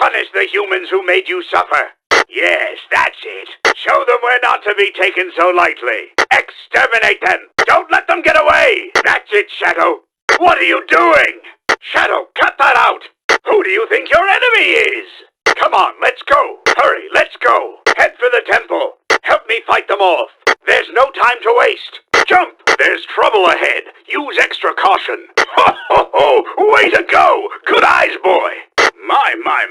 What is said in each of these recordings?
Punish the humans who made you suffer. Yes, that's it. Show them we're not to be taken so lightly. Exterminate them. Don't let them get away. That's it, Shadow. What are you doing? Shadow, cut that out. Who do you think your enemy is? Come on, let's go. Hurry, let's go. Head for the temple. Help me fight them off. There's no time to waste. Jump. There's trouble ahead. Use extra caution. Ho, ho, ho. Way to go. Good eyes, boy.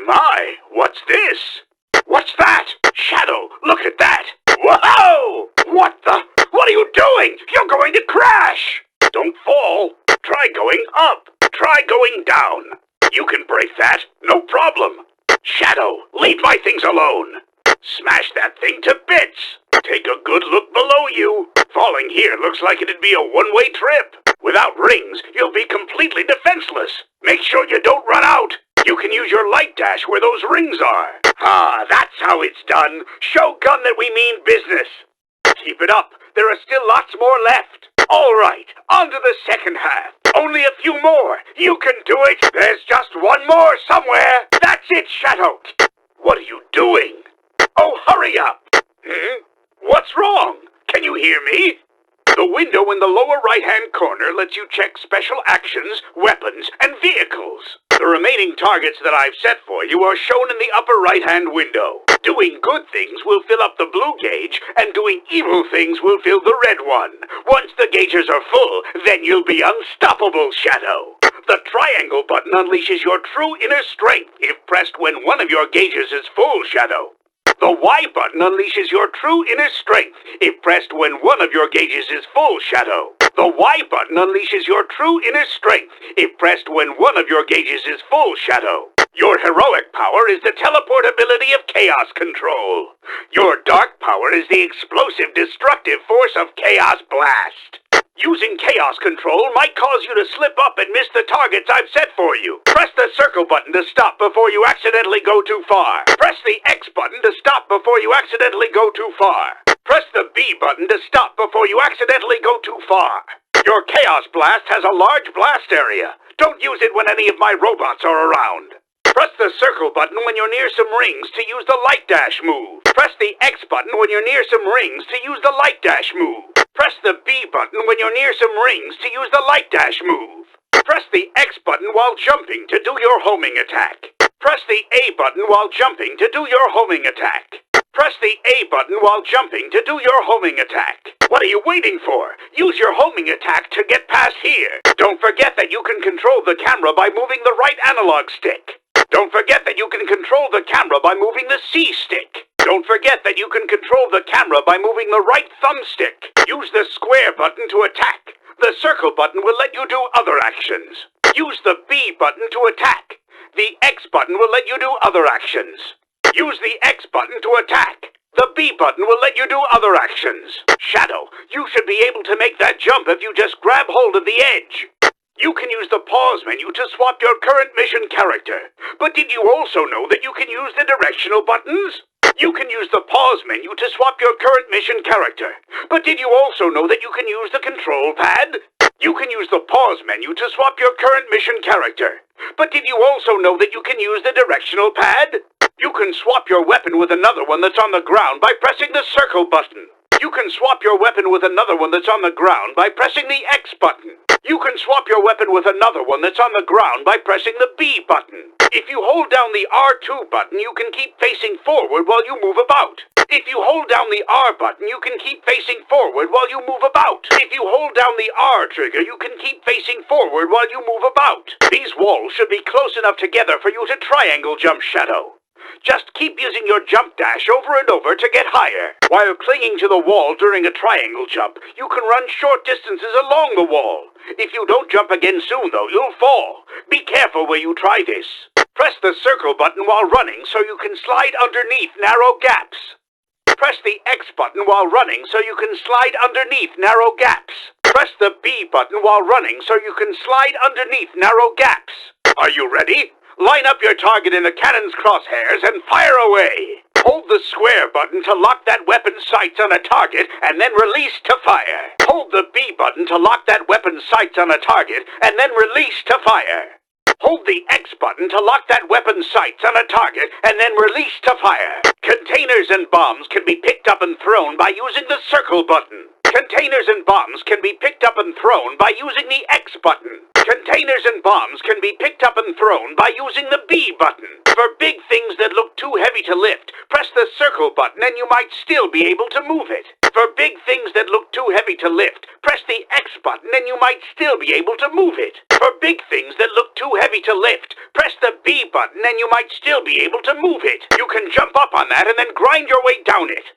My. What's this? What's that? Shadow, look at that. Whoa! What are you doing? You're going to crash. Don't fall. Try going up. Try going down. You can break that. No problem. Shadow, leave my things alone. Smash that thing to bits. Take a good look below you. Falling here looks like it'd be a one-way trip. Without rings, you'll be completely defenseless. Make sure you don't run out. You can use your light dash where those rings are. Ah, that's how it's done. Show gun that we mean business. Keep it up. There are still lots more left. All right, on to the second half. Only a few more. You can do it. There's just one more somewhere. That's it, Shadow. What are you doing? Oh, hurry up. What's wrong? Can you hear me? The window in the lower right-hand corner lets you check special actions, weapons, and vehicles. The remaining targets that I've set for you are shown in the upper right-hand window. Doing good things will fill up the blue gauge, and doing evil things will fill the red one. Once the gauges are full, then you'll be unstoppable, Shadow. The triangle button unleashes your true inner strength if pressed when one of your gauges is full, Shadow. The Y button unleashes your true inner strength if pressed when one of your gauges is full, Shadow. The Y button unleashes your true inner strength if pressed when one of your gauges is full, Shadow. Your heroic power is the teleportability of chaos control. Your dark power is the explosive destructive force of Chaos Blast. Using chaos control might cause you to slip up and miss the targets I've set for you. Press the circle button to stop before you accidentally go too far. Press the X button to stop before you accidentally go too far. Press the B button to stop before you accidentally go too far. Your Chaos Blast has a large blast area. Don't use it when any of my robots are around. Press the circle button when you're near some rings to use the light dash move. Press the X button when you're near some rings to use the light dash move. Press the B button when you're near some rings to use the light dash move. Press the X button while jumping to do your homing attack. Press the A button while jumping to do your homing attack. Press the A button while jumping to do your homing attack. What are you waiting for? Use your homing attack to get past here. Don't forget that you can control the camera by moving the right analog stick. Don't forget that you can control the camera by moving the C stick. Don't forget that you can control the camera by moving the right thumbstick. Use the square button to attack. The circle button will let you do other actions. Use the B button to attack. The X button will let you do other actions. Use the X button to attack. The B button will let you do other actions. Shadow, you should be able to make that jump if you just grab hold of the edge. You can use the pause menu to swap your current mission character. But did you also know that you can use the directional buttons? You can use the pause menu to swap your current mission character. But did you also know that you can use the control pad? You can use the pause menu to swap your current mission character. But did you also know that you can use the directional pad? You can swap your weapon with another one that's on the ground by pressing the circle button. You can swap your weapon with another one that's on the ground by pressing the X button. You can swap your weapon with another one that's on the ground by pressing the B button. If you hold down the R2 button, you can keep facing forward while you move about. If you hold down the R button, you can keep facing forward while you move about. If you hold down the R trigger, you can keep facing forward while you move about. These walls should be close enough together for you to triangle jump, Shadow. Just keep using your jump dash over and over to get higher. While clinging to the wall during a triangle jump, you can run short distances along the wall. If you don't jump again soon, though, you'll fall. Be careful where you try this. Press the circle button while running so you can slide underneath narrow gaps. Press the X button while running so you can slide underneath narrow gaps. Press the B button while running so you can slide underneath narrow gaps. Are you ready? Line up your target in the cannon's crosshairs and fire away. Hold the square button to lock that weapon's sights on a target and then release to fire. Hold the B button to lock that weapon's sights on a target and then release to fire. Hold the X button to lock that weapon's sights on a target and then release to fire. Containers and bombs can be picked up and thrown by using the circle button. Containers and bombs can be picked up and thrown by using the X button. Containers and bombs can be picked up and thrown by using the B button. For big things that look too heavy to lift, press the circle button and you might still be able to move it. For big things that look too heavy to lift, press the X button and you might still be able to move it. For big things that look too heavy to lift, press the B button and you might still be able to move it. You can jump up on that and then grind your way down it.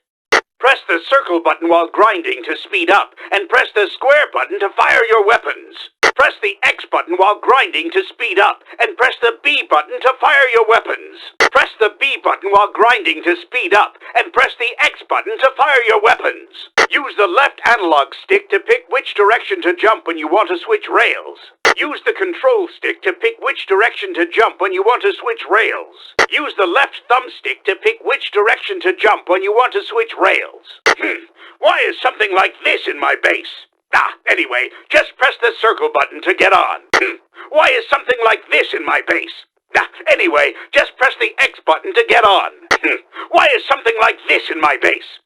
Press the circle button while grinding to speed up, and press the square button to fire your weapons. Press the X button while grinding to speed up, and press the B button to fire your weapons. Press the B button while grinding to speed up, and press the X button to fire your weapons. Use the left analog stick to pick which direction to jump when you want to switch rails. Use the control stick to pick which direction to jump when you want to switch rails. Use the left thumbstick to pick which direction to jump when you want to switch rails. Why is something like this in my base? Anyway, just press the circle button to get on. Why is something like this in my base? Anyway, just press the X button to get on. Why is something like this in my base?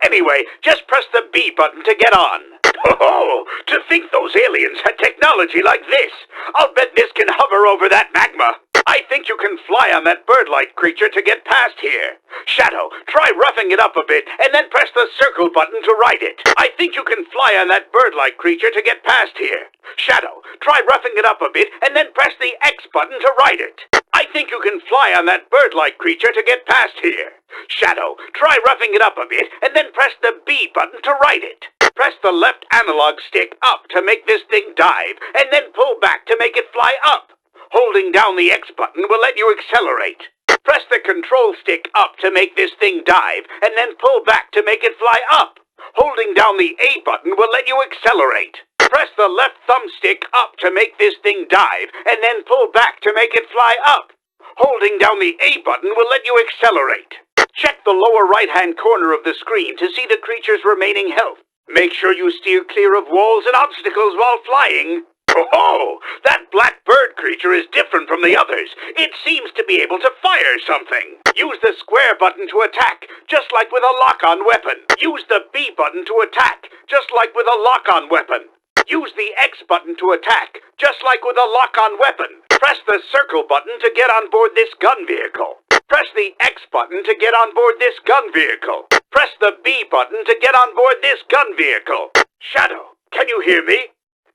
Anyway, just press the B button to get on. Oh, to think those aliens had technology like this. I'll bet this can hover over that magma. I think you can fly on that bird-like creature to get past here. Shadow, try roughing it up a bit and then press the circle button to ride it. I think you can fly on that bird-like creature to get past here. Shadow, try roughing it up a bit and then press the X button to ride it. I think you can fly on that bird-like creature to get past here. Shadow, try roughing it up a bit and then press the B button to ride it. Press the left analog stick up to make this thing dive, and then pull back to make it fly up. Holding down the X button will let you accelerate. Press the control stick up to make this thing dive, and then pull back to make it fly up. Holding down the A button will let you accelerate. Press the left thumbstick up to make this thing dive, and then pull back to make it fly up. Holding down the A button will let you accelerate. Check the lower right-hand corner of the screen to see the creature's remaining health. Make sure you steer clear of walls and obstacles while flying. Oh, that black bird creature is different from the others. It seems to be able to fire something. Use the square button to attack, just like with a lock-on weapon. Use the B button to attack, just like with a lock-on weapon. Use the X button to attack, just like with a lock-on weapon. Press the circle button to get on board this gun vehicle. Press the X button to get on board this gun vehicle. Press the B button to get on board this gun vehicle. Shadow, can you hear me?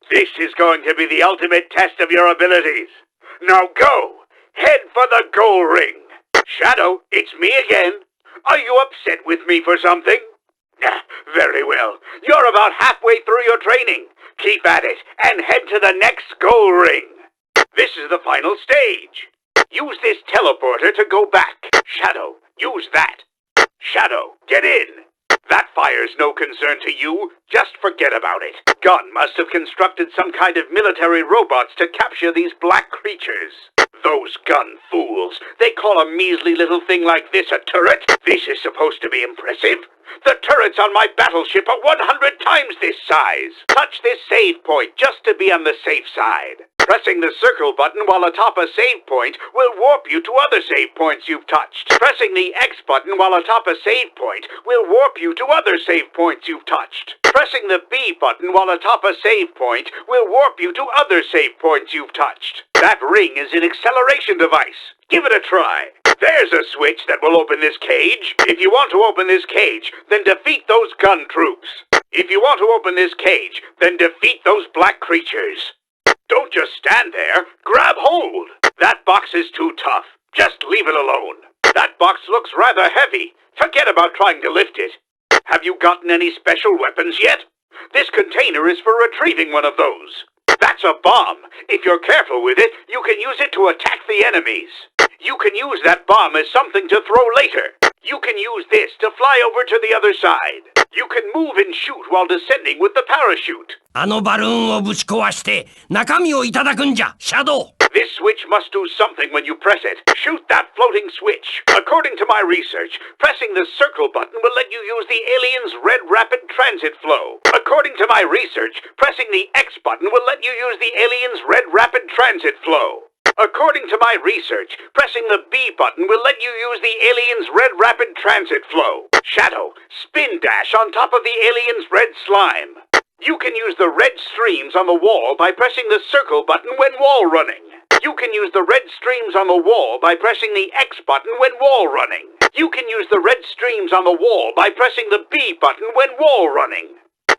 This is going to be the ultimate test of your abilities. Now go! Head for the goal ring. Shadow, it's me again. Are you upset with me for something? Very well. You're about halfway through your training. Keep at it and head to the next goal ring. This is the final stage. Use this teleporter to go back. Shadow, use that. Shadow, get in. That fire's no concern to you. Just forget about it. Gunn must have constructed some kind of military robots to capture these black creatures. Those gun fools. They call a measly little thing like this a turret? This is supposed to be impressive. The turrets on my battleship are 100 times this size. Touch this save point just to be on the safe side. Pressing the circle button while atop a save point will warp you to other save points you've touched. Pressing the X button while atop a save point will warp you to other save points you've touched. Pressing the B button while atop a save point will warp you to other save points you've touched. That ring is an acceleration device. Give it a try. There's a switch that will open this cage. If you want to open this cage, then defeat those gun troops. If you want to open this cage, then defeat those black creatures. Don't just stand there. Grab hold. That box is too tough. Just leave it alone. That box looks rather heavy. Forget about trying to lift it. Have you gotten any special weapons yet? This container is for retrieving one of those. That's a bomb. If you're careful with it, you can use it to attack the enemies. You can use that bomb as something to throw later. You can use this to fly over to the other side. You can move and shoot while descending with the parachute. あのバルーンをぶち壊して中身をいただくんじゃ、シャドウ。 This switch must do something when you press it. Shoot that floating switch. According to my research, pressing the circle button will let you use the alien's red rapid transit flow. According to my research, pressing the X button will let you use the alien's red rapid transit flow. According to my research, pressing the B button will let you use the alien's red rapid transit flow. Shadow, spin dash on top of the alien's red slime. You can use the red streams on the wall by pressing the circle button when wall running. You can use the red streams on the wall by pressing the X button when wall running. You can use the red streams on the wall by pressing the B button when wall running.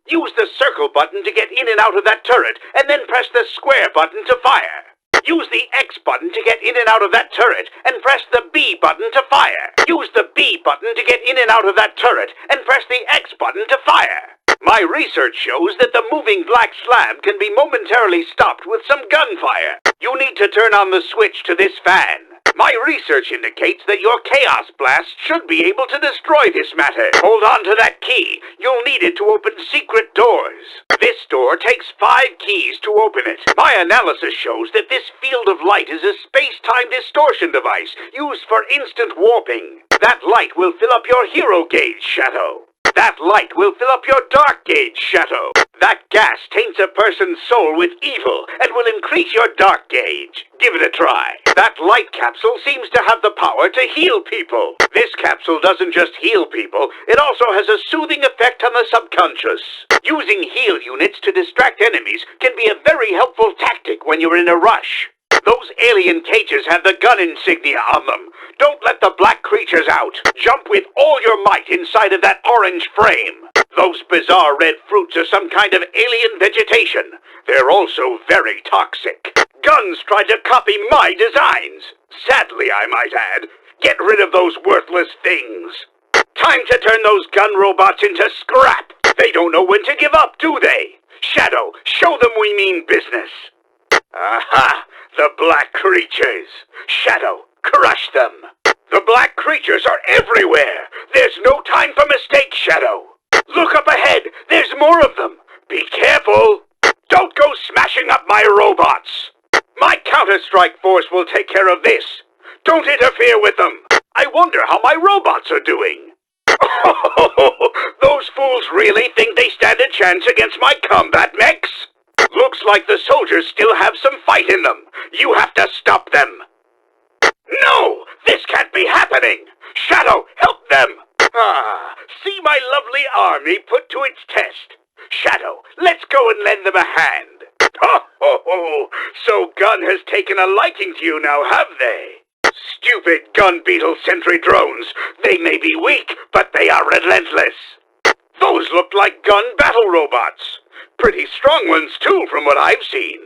Use the circle button to get in and out of that turret, and then press the square button to fire. Use the X button to get in and out of that turret, and press the B button to fire. Use the B button to get in and out of that turret, and press the X button to fire. My research shows that the moving black slab can be momentarily stopped with some gunfire. You need to turn on the switch to this fan. My research indicates that your Chaos Blast should be able to destroy this matter. Hold on to that key. You'll need it to open secret doors. This door takes 5 keys to open it. My analysis shows that this field of light is a space-time distortion device used for instant warping. That light will fill up your hero gauge, Shadow. That light will fill up your dark gauge, Shadow. That gas taints a person's soul with evil and will increase your dark gauge. Give it a try. That light capsule seems to have the power to heal people. This capsule doesn't just heal people, it also has a soothing effect on the subconscious. Using heal units to distract enemies can be a very helpful tactic when you're in a rush. Those alien cages have the gun insignia on them. Don't let the black creatures out. Jump with all your might inside of that orange frame. Those bizarre red fruits are some kind of alien vegetation. They're also very toxic. Guns tried to copy my designs. Sadly, I might add. Get rid of those worthless things. Time to turn those gun robots into scrap. They don't know when to give up, do they? Shadow, show them we mean business. Aha! The black creatures! Shadow, crush them! The black creatures are everywhere! There's no time for mistakes, Shadow! Look up ahead! There's more of them! Be careful! Don't go smashing up my robots! My Counter-Strike force will take care of this! Don't interfere with them! I wonder how my robots are doing! Those fools really think they stand a chance against my combat mechs? Looks like the soldiers still have some fight in them. You have to stop them. No! This can't be happening! Shadow, help them! See my lovely army put to its test. Shadow, let's go and lend them a hand. So Gun has taken a liking to you now, have they? Stupid gun beetle sentry drones. They may be weak, but they are relentless. Those look like gun battle robots. Pretty strong ones, too, from what I've seen.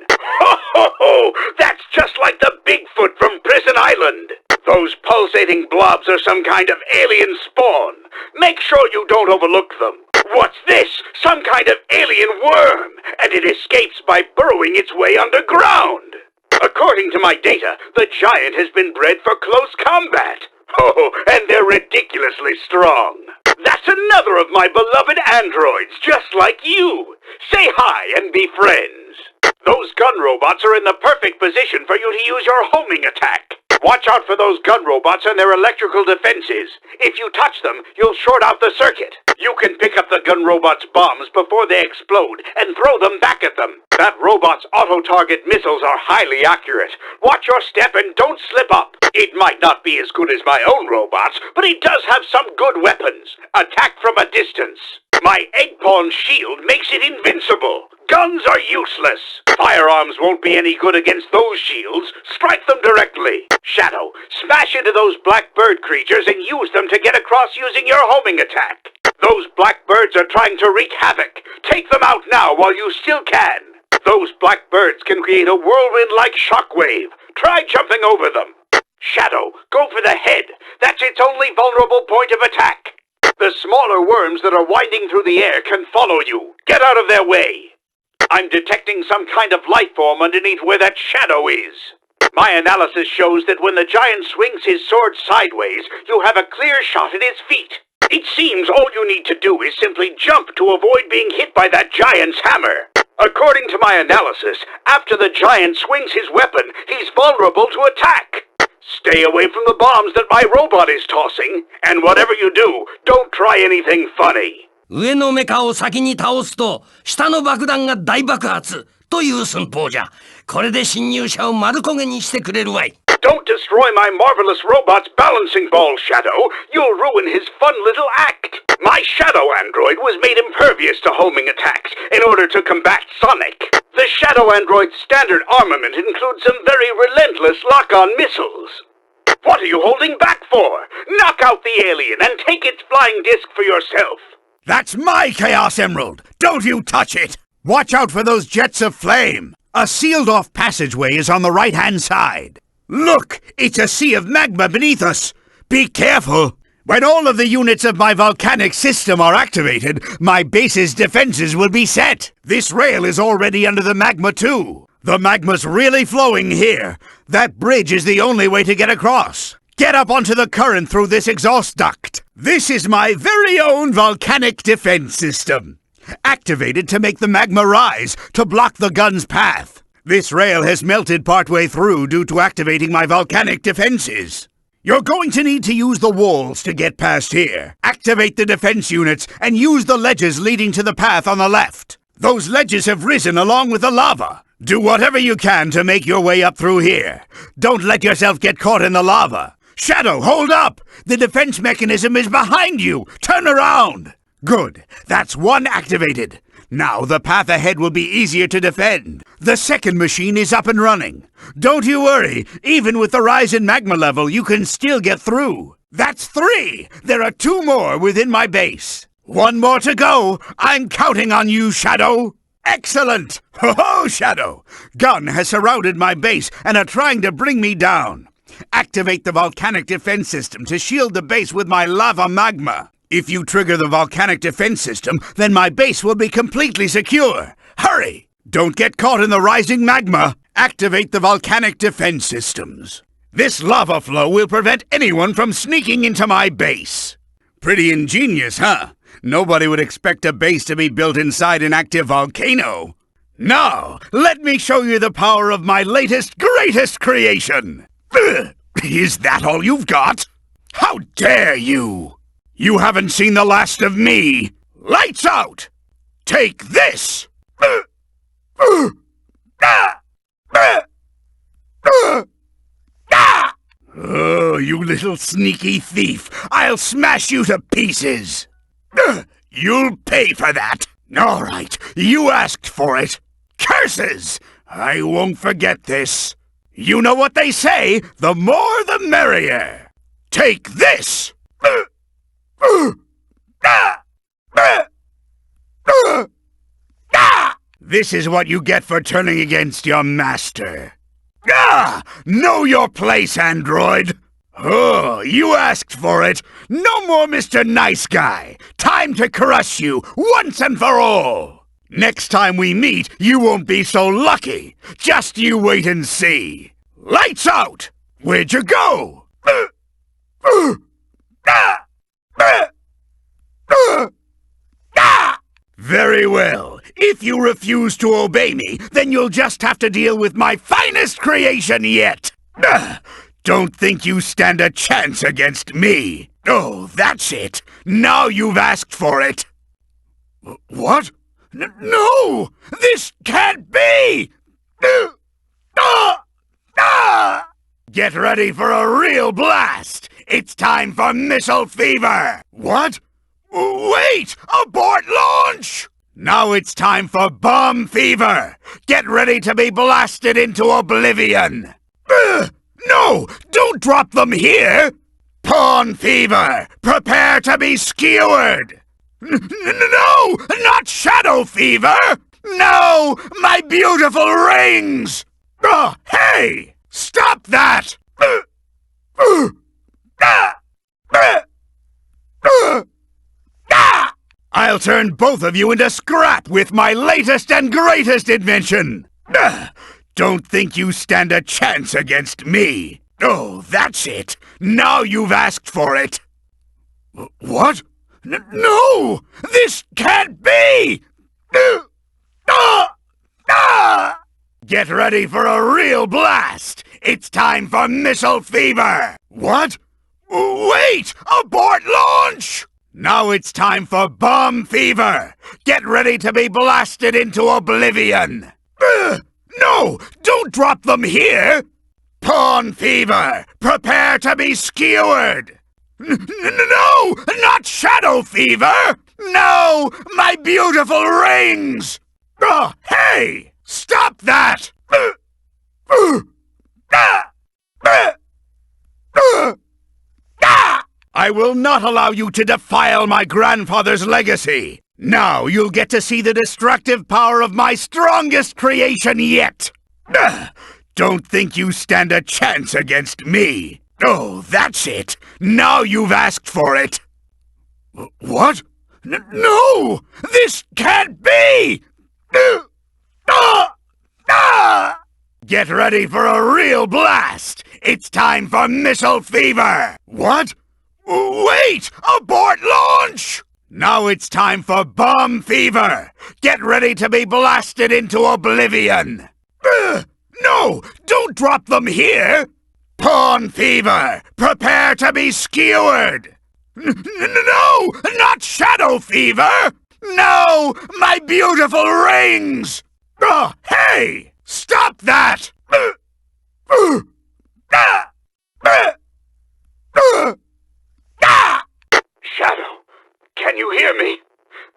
That's just like the Bigfoot from Prison Island. Those pulsating blobs are some kind of alien spawn. Make sure you don't overlook them. What's this? Some kind of alien worm, and it escapes by burrowing its way underground. According to my data, the giant has been bred for close combat. And they're ridiculously strong. That's another of my beloved androids, just like you. Say hi and be friends. Those gun robots are in the perfect position for you to use your homing attack. Watch out for those gun robots and their electrical defenses. If you touch them, you'll short out the circuit. You can pick up the gun robot's bombs before they explode and throw them back at them. That robot's auto-target missiles are highly accurate. Watch your step and don't slip up. It might not be as good as my own robots, but it does have some good weapons. Attack from a distance. My egg-pawn shield makes it invincible. Guns are useless. Firearms won't be any good against those shields. Strike them directly. Shadow, smash into those black bird creatures and use them to get across using your homing attack. Those black birds are trying to wreak havoc. Take them out now while you still can. Those black birds can create a whirlwind-like shockwave. Try jumping over them. Shadow, go for the head. That's its only vulnerable point of attack. The smaller worms that are winding through the air can follow you. Get out of their way. I'm detecting some kind of life form underneath where that shadow is. My analysis shows that when the giant swings his sword sideways, you have a clear shot at his feet. It seems all you need to do is simply jump to avoid being hit by that giant's hammer. According to my analysis, after the giant swings his weapon, he's vulnerable to attack. Stay away from the bombs that my robot is tossing, and whatever you do, don't try anything funny. 上のメカを先に倒すと、下の爆弾が大爆発という寸法じゃ。これで侵入者を丸焦げにしてくれるわい。Don't destroy my marvelous robot's balancing ball, Shadow. You'll ruin his fun little act. My Shadow android was made impervious to homing attacks in order to combat Sonic. The Shadow android's standard armament includes some very relentless lock-on missiles. What are you holding back for? Knock out the alien and take its flying disc for yourself. That's my Chaos Emerald! Don't you touch it! Watch out for those jets of flame! A sealed-off passageway is on the right-hand side. Look! It's a sea of magma beneath us! Be careful! When all of the units of my volcanic system are activated, my base's defenses will be set. This rail is already under the magma too. The magma's really flowing here. That bridge is the only way to get across. Get up onto the current through this exhaust duct. This is my very own volcanic defense system. Activated to make the magma rise, to block the gun's path. This rail has melted partway through due to activating my volcanic defenses. You're going to need to use the walls to get past here. Activate the defense units and use the ledges leading to the path on the left. Those ledges have risen along with the lava. Do whatever you can to make your way up through here. Don't let yourself get caught in the lava. Shadow, hold up! The defense mechanism is behind you! Turn around! Good. That's one activated. Now the path ahead will be easier to defend. The second machine is up and running. Don't you worry. Even with the rise in magma level, you can still get through. That's 3. There are 2 more within my base. 1 more to go. I'm counting on you, Shadow. Excellent! Ho-ho, Shadow! Gun has surrounded my base and are trying to bring me down. Activate the volcanic defense system to shield the base with my lava magma. If you trigger the volcanic defense system, then my base will be completely secure. Hurry! Don't get caught in the rising magma. Activate the volcanic defense systems. This lava flow will prevent anyone from sneaking into my base. Pretty ingenious, huh? Nobody would expect a base to be built inside an active volcano. Now, let me show you the power of my latest, greatest creation. Is that all you've got? How dare you! You haven't seen the last of me! Lights out! Take this! Oh, you little sneaky thief! I'll smash you to pieces! You'll pay for that! All right, you asked for it! Curses! I won't forget this! You know what they say, the more the merrier! Take this! This is what you get for turning against your master. Know your place, android! Oh, you asked for it! No more Mr. Nice Guy! Time to crush you, once and for all! Next time we meet, you won't be so lucky! Just you wait and see! Lights out! Where'd you go? Very well. If you refuse to obey me, then you'll just have to deal with my finest creation yet! Don't think you stand a chance against me! Oh, that's it! Now you've asked for it! What? No! This can't be! Get ready for a real blast! It's time for missile fever! What? Wait! Abort launch! Now it's time for bomb fever! Get ready to be blasted into oblivion! No! Don't drop them here! Pawn fever! Prepare to be skewered! No! Not shadow fever! No! My beautiful rings! Hey! Stop that! I'll turn both of you into scrap with my latest and greatest invention! Don't think you stand a chance against me! Oh, that's it! Now you've asked for it! What? No! This can't be! Get ready for a real blast! It's time for missile fever! What? Wait! Abort launch! Now it's time for bomb fever! Get ready to be blasted into oblivion! No! Don't drop them here! Pawn Fever! Prepare to be skewered! No! Not Shadow Fever! No! My beautiful rings! Hey! Stop that! I will not allow you to defile my grandfather's legacy! Now you'll get to see the destructive power of my strongest creation yet! Don't think you stand a chance against me! Oh, that's it! Now you've asked for it! What? No! This can't be! Get ready for a real blast! It's time for Missile Fever! What? Wait! Abort launch! Now it's time for Bomb Fever! Get ready to be blasted into oblivion! No! Don't drop them here! Pawn Fever! Prepare to be skewered! No! Not Shadow Fever! No! My beautiful rings! Hey! Stop that! Shadow, can you hear me?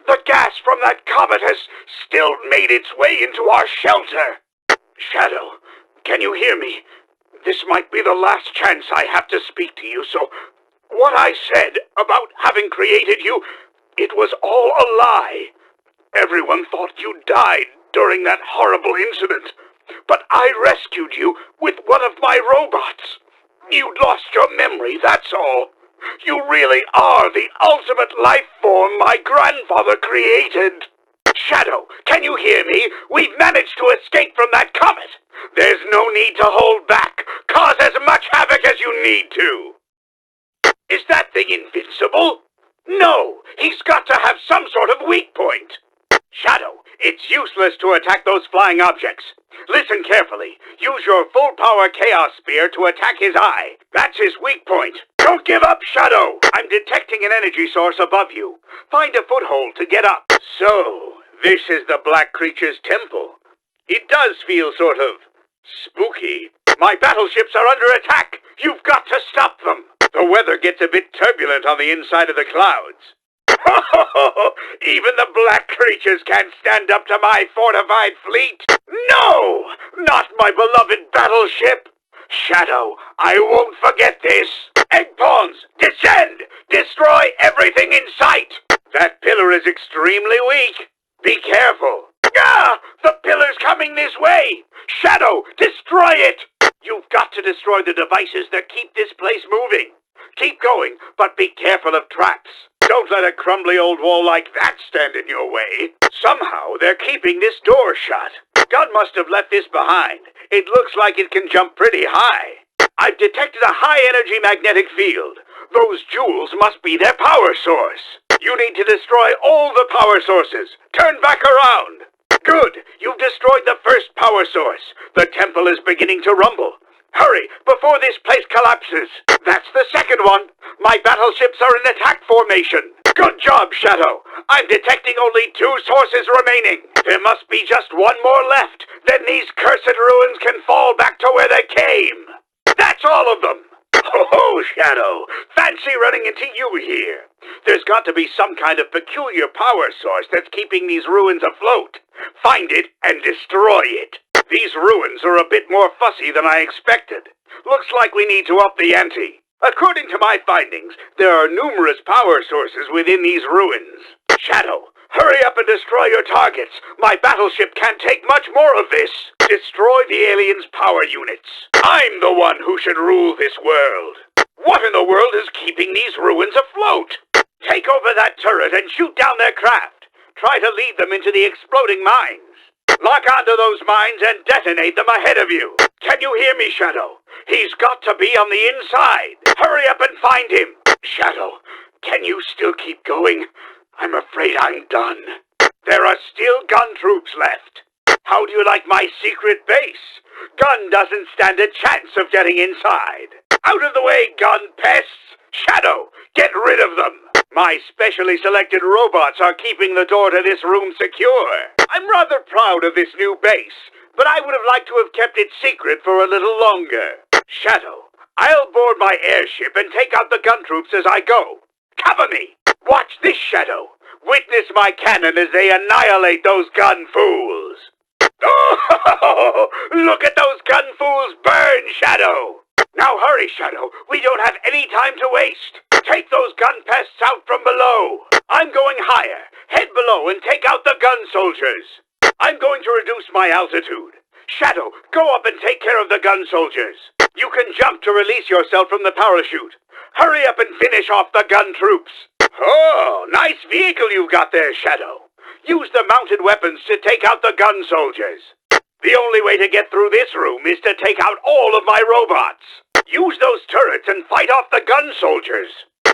The gas from that comet has still made its way into our shelter. Shadow, can you hear me? This might be the last chance I have to speak to you, so what I said about having created you, it was all a lie. Everyone thought you died during that horrible incident, but I rescued you with one of my robots. You'd lost your memory, that's all. You really are the ultimate life form my grandfather created. Shadow, can you hear me? We've managed to escape from that comet. There's no need to hold back. Cause as much havoc as you need to. Is that thing invincible? No, he's got to have some sort of weak point. Shadow, it's useless to attack those flying objects. Listen carefully. Use your full-power Chaos Spear to attack his eye. That's his weak point. Don't give up, Shadow! I'm detecting an energy source above you. Find a foothold to get up. So, this is the Black Creature's temple. It does feel sort of spooky. My battleships are under attack. You've got to stop them. The weather gets a bit turbulent on the inside of the clouds. Even the Black Creatures can't stand up to my fortified fleet. No! Not my beloved battleship! Shadow, I won't forget this! Egg pawns, descend! Destroy everything in sight! That pillar is extremely weak. Be careful. Ah! The pillar's coming this way! Shadow, destroy it! You've got to destroy the devices that keep this place moving. Keep going, but be careful of traps. Don't let a crumbly old wall like that stand in your way. Somehow they're keeping this door shut. God must have left this behind. It looks like it can jump pretty high. I've detected a high-energy magnetic field. Those jewels must be their power source. You need to destroy all the power sources. Turn back around. Good. You've destroyed the first power source. The temple is beginning to rumble. Hurry, before this place collapses. That's the second one. My battleships are in attack formation. Good job, Shadow. I'm detecting only 2 sources remaining. There must be just one more left. Then these cursed ruins can fall back to where they came. That's all of them. Oh, Shadow. Fancy running into you here. There's got to be some kind of peculiar power source that's keeping these ruins afloat. Find it and destroy it. These ruins are a bit more fussy than I expected. Looks like we need to up the ante. According to my findings, there are numerous power sources within these ruins. Shadow, hurry up and destroy your targets. My battleship can't take much more of this. Destroy the aliens' power units. I'm the one who should rule this world. What in the world is keeping these ruins afloat? Take over that turret and shoot down their craft. Try to lead them into the exploding mines. Lock onto those mines and detonate them ahead of you. Can you hear me, Shadow? He's got to be on the inside. Hurry up and find him. Shadow, can you still keep going? I'm afraid I'm done. There are still gun troops left. How do you like my secret base? Gun doesn't stand a chance of getting inside. Out of the way, gun pests! Shadow, get rid of them! My specially selected robots are keeping the door to this room secure. I'm rather proud of this new base. but I would have liked to have kept it secret for a little longer. Shadow, I'll board my airship and take out the gun troops as I go. Cover me! Watch this, Shadow! Witness my cannon as they annihilate those gun fools! Oh, look at those gun fools burn, Shadow! Now hurry, Shadow. We don't have any time to waste. Take those gun pests out from below. I'm going higher. Head below and take out the gun soldiers. I'm going to reduce my altitude. Shadow, go up and take care of the gun soldiers. You can jump to release yourself from the parachute. Hurry up and finish off the gun troops. Oh, nice vehicle you've got there, Shadow. Use the mounted weapons to take out the gun soldiers. The only way to get through this room is to take out all of my robots. Use those turrets and fight off the gun soldiers.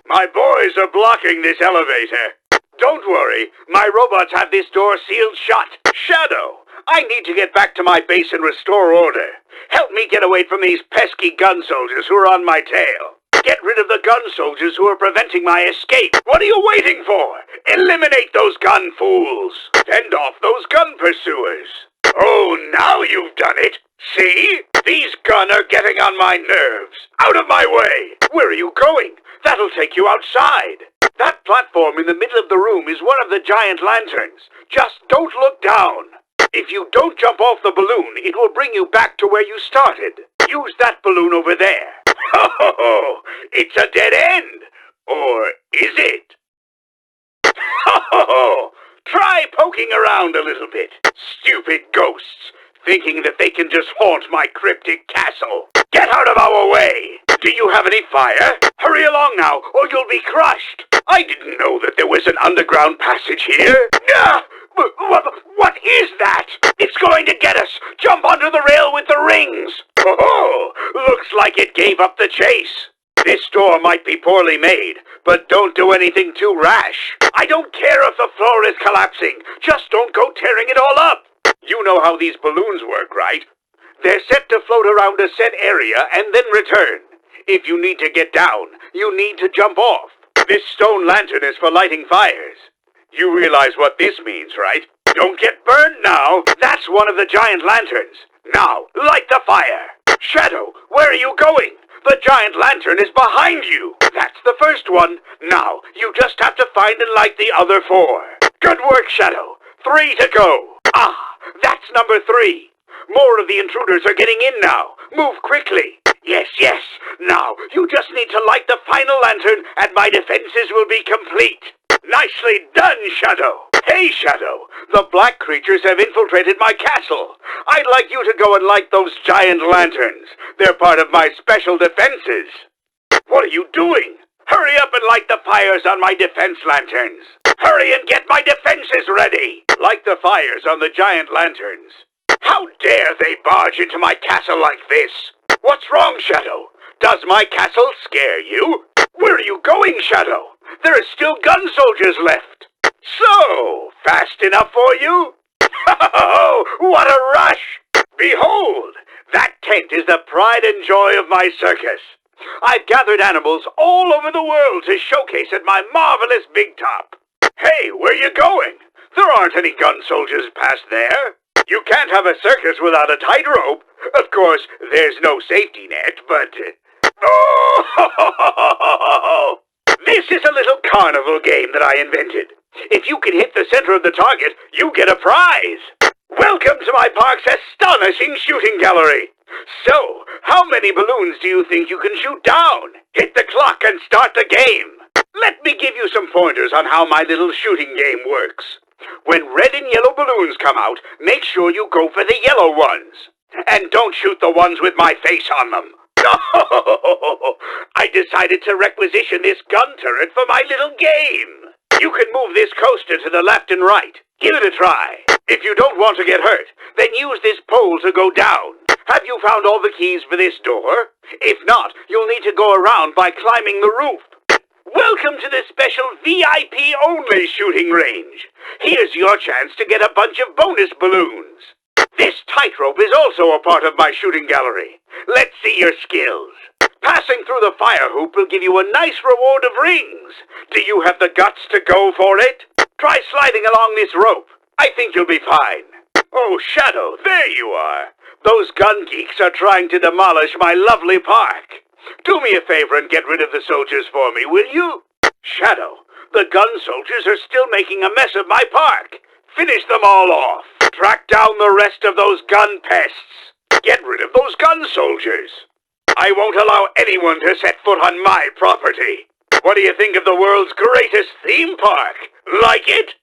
My boys are blocking this elevator. Don't worry, my robots have this door sealed shut. Shadow, I need to get back to my base and restore order. Help me get away from these pesky gun soldiers who are on my tail. Get rid of the gun soldiers who are preventing my escape. What are you waiting for? Eliminate those gun fools. Fend off those gun pursuers. Oh, now you've done it. See? These gun are getting on my nerves. Out of my way. Where are you going? That'll take you outside. That platform in the middle of the room is one of the giant lanterns. Just don't look down. If you don't jump off the balloon, it will bring you back to where you started. Use that balloon over there. Ho ho ho! It's a dead end! Or is it? Ho ho ho! Try poking around a little bit. Stupid ghosts, thinking that they can just haunt my cryptic castle. Get out of our way! Do you have any fire? Hurry along now, or you'll be crushed. I didn't know that there was an underground passage here. Ah! What is that? It's going to get us! Jump onto the rail with the rings! Oh, looks like it gave up the chase. This door might be poorly made, but don't do anything too rash. I don't care if the floor is collapsing. Just don't go tearing it all up. You know how these balloons work, right? They're set to float around a set area and then return. If you need to get down, you need to jump off. This stone lantern is for lighting fires. You realize what this means, right? Don't get burned now. That's one of the giant lanterns. Now, light the fire. Shadow, where are you going? The giant lantern is behind you. That's the first one. Now, you just have to find and light the other 4. Good work, Shadow. 3 to go. Ah, that's number 3. More of the intruders are getting in now. Move quickly. Yes, yes. Now, you just need to light the final lantern and my defenses will be complete. Nicely done, Shadow. Hey, Shadow. The black creatures have infiltrated my castle. I'd like you to go and light those giant lanterns. They're part of my special defenses. What are you doing? Hurry up and light the fires on my defense lanterns. Hurry and get my defenses ready. Light the fires on the giant lanterns. How dare they barge into my castle like this? What's wrong, Shadow? Does my castle scare you? Where are you going, Shadow? There are still gun soldiers left. So, fast enough for you? Oh, what a rush! Behold, that tent is the pride and joy of my circus. I've gathered animals all over the world to showcase at my marvelous big top. Hey, where you going? There aren't any gun soldiers past there. You can't have a circus without a tightrope. Of course, there's no safety net, but... Oh! This is a little carnival game that I invented. If you can hit the center of the target, you get a prize. Welcome to my park's astonishing shooting gallery. So, how many balloons do you think you can shoot down? Hit the clock and start the game. Let me give you some pointers on how my little shooting game works. When red and yellow balloons come out, make sure you go for the yellow ones. And don't shoot the ones with my face on them. Oh, I decided to requisition this gun turret for my little game. You can move this coaster to the left and right. Give it a try. If you don't want to get hurt, then use this pole to go down. Have you found all the keys for this door? If not, you'll need to go around by climbing the roof. Welcome to the special VIP-only shooting range. Here's your chance to get a bunch of bonus balloons. This tightrope is also a part of my shooting gallery. Let's see your skills. Passing through the fire hoop will give you a nice reward of rings. Do you have the guts to go for it? Try sliding along this rope. I think you'll be fine. Oh, Shadow, there you are. Those gun geeks are trying to demolish my lovely park. Do me a favor and get rid of the soldiers for me, will you? Shadow, the gun soldiers are still making a mess of my park. Finish them all off. Track down the rest of those gun pests. Get rid of those gun soldiers. I won't allow anyone to set foot on my property. What do you think of the world's greatest theme park? Like it?